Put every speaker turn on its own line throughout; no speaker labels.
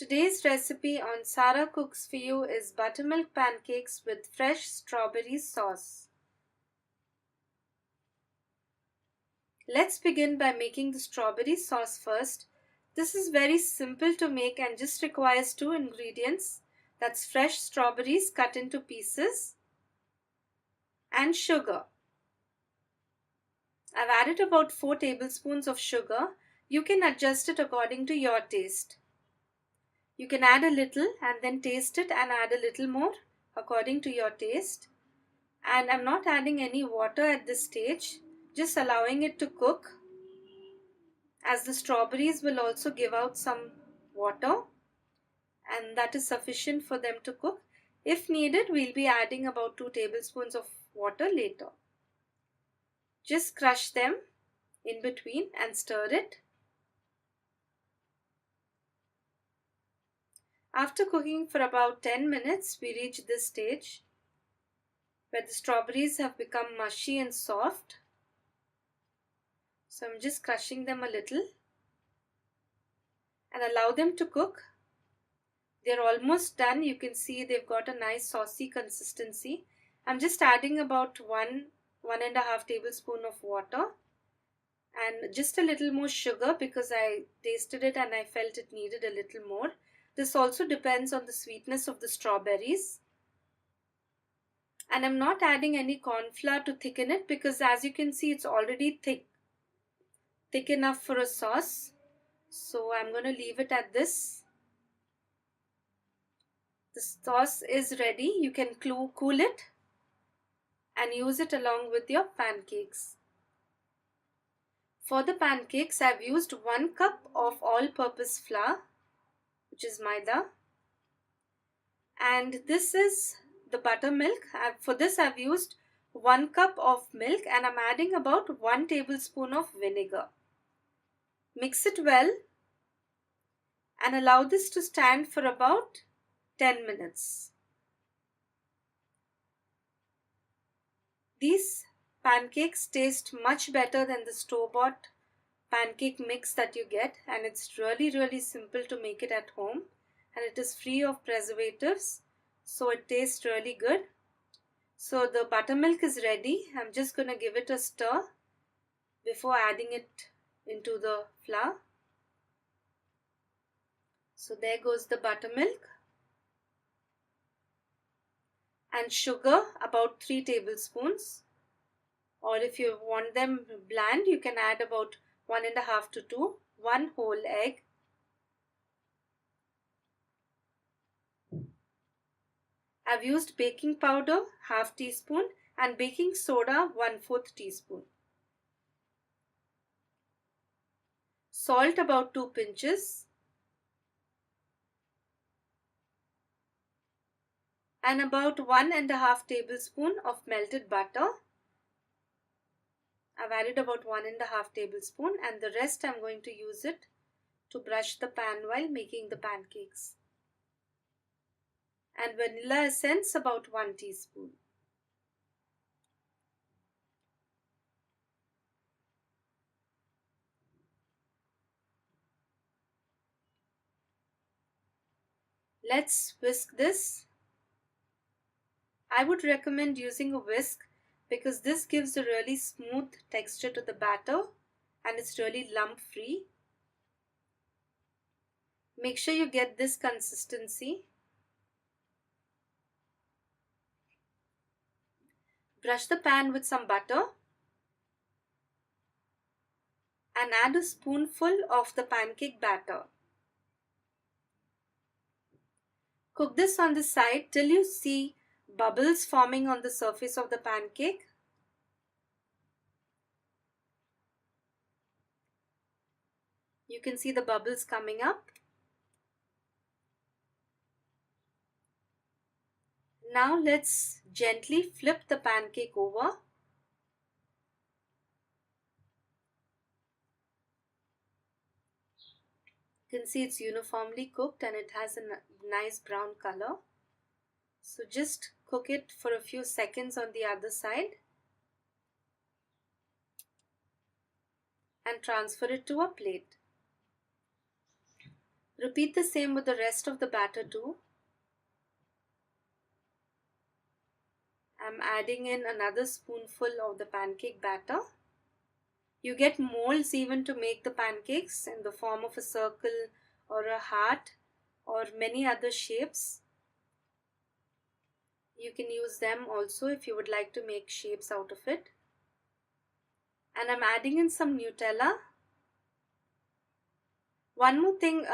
Today's recipe on Sara Cooks For You is buttermilk pancakes with fresh strawberry sauce. Let's begin by making the strawberry sauce first. This is very simple to make and just requires 2 ingredients. That's fresh strawberries cut into pieces and sugar. I've added about 4 tablespoons of sugar. You can adjust it according to your taste. You can add a little and then taste it and add a little more according to your taste. And I'm not adding any water at this stage, just allowing it to cook, as the strawberries will also give out some water and that is sufficient for them to cook. If needed, we'll be adding about 2 tablespoons of water later. Just crush them in between and stir it. After cooking for about 10 minutes, we reach this stage where the strawberries have become mushy and soft. So I'm just crushing them a little and allow them to cook. They're almost done. You can see they've got a nice saucy consistency. I'm just adding about 1.5 tablespoon of water and just a little more sugar because I tasted it and I felt it needed a little more. This also depends on the sweetness of the strawberries. And I'm not adding any corn flour to thicken it because as you can see it's already thick enough for a sauce. So I'm going to leave it at this. The sauce is ready. You can cool it and use it along with your pancakes. For the pancakes, I've used 1 cup of all-purpose flour, which is maida. And this is the buttermilk. For this, I've used 1 cup of milk and I'm adding about 1 tablespoon of vinegar. Mix it well and allow this to stand for about 10 minutes. These pancakes taste much better than the store-bought pancake mix that you get, and it's really simple to make it at home and it is free of preservatives, so it tastes really good. So the buttermilk is ready. I'm just going to give it a stir before adding it into the flour. So there goes the buttermilk. And sugar, about 3 tablespoons, or if you want them bland, you can add about 1.5 to 2, 1 whole egg, I've used baking powder, ½ teaspoon, and baking soda, 1/4 teaspoon. Salt, about 2 pinches. And about 1.5 tablespoon of melted butter. I've added about 1.5 tablespoon and the rest I'm going to use it to brush the pan while making the pancakes. And vanilla essence, about 1 teaspoon. Let's whisk this. I would recommend using a whisk because this gives a really smooth texture to the batter and it's really lump free. Make sure you get this consistency. Brush the pan with some butter and add a spoonful of the pancake batter. Cook this on the side till you see bubbles forming on the surface of the pancake. You can see the bubbles coming up. Now let's gently flip the pancake over. You can see it's uniformly cooked and it has a nice brown color. So just cook it for a few seconds on the other side and transfer it to a plate. Repeat the same with the rest of the batter too. I'm adding in another spoonful of the pancake batter. You get molds even to make the pancakes in the form of a circle or a heart or many other shapes. You can use them also if you would like to make shapes out of it. And I'm adding in some Nutella. One more thing,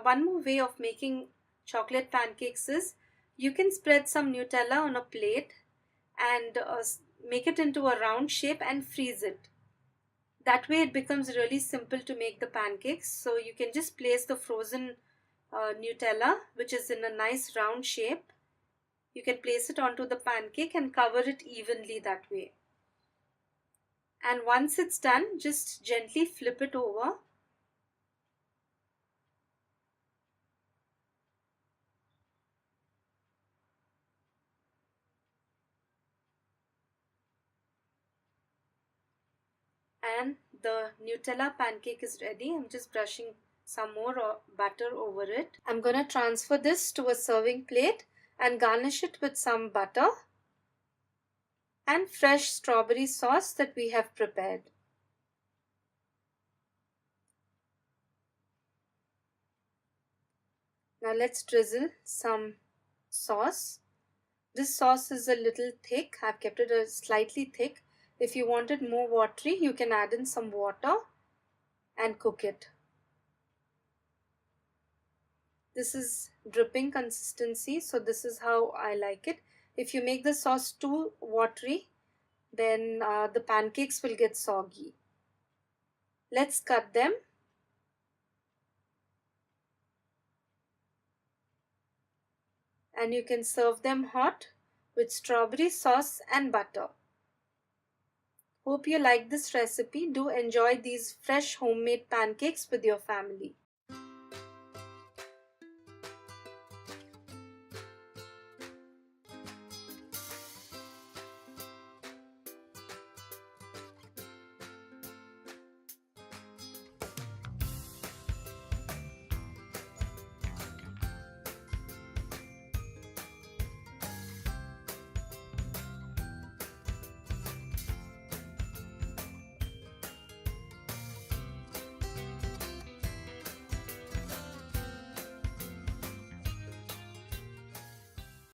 one more way of making chocolate pancakes is you can spread some Nutella on a plate and make it into a round shape and freeze it. That way it becomes really simple to make the pancakes. So you can just place the frozen Nutella, which is in a nice round shape. You can place it onto the pancake and cover it evenly that way. And once it's done, just gently flip it over. And the Nutella pancake is ready. I'm just brushing some more butter over it. I'm going to transfer this to a serving plate and garnish it with some butter and fresh strawberry sauce that we have prepared. Now let's drizzle some sauce. This sauce is a little thick. I've kept it slightly thick. If you want it more watery, you can add in some water and cook it. This is dripping consistency, so this is how I like it. If you make the sauce too watery, then the pancakes will get soggy. Let's cut them. And you can serve them hot with strawberry sauce and butter. Hope you like this recipe. Do enjoy these fresh homemade pancakes with your family.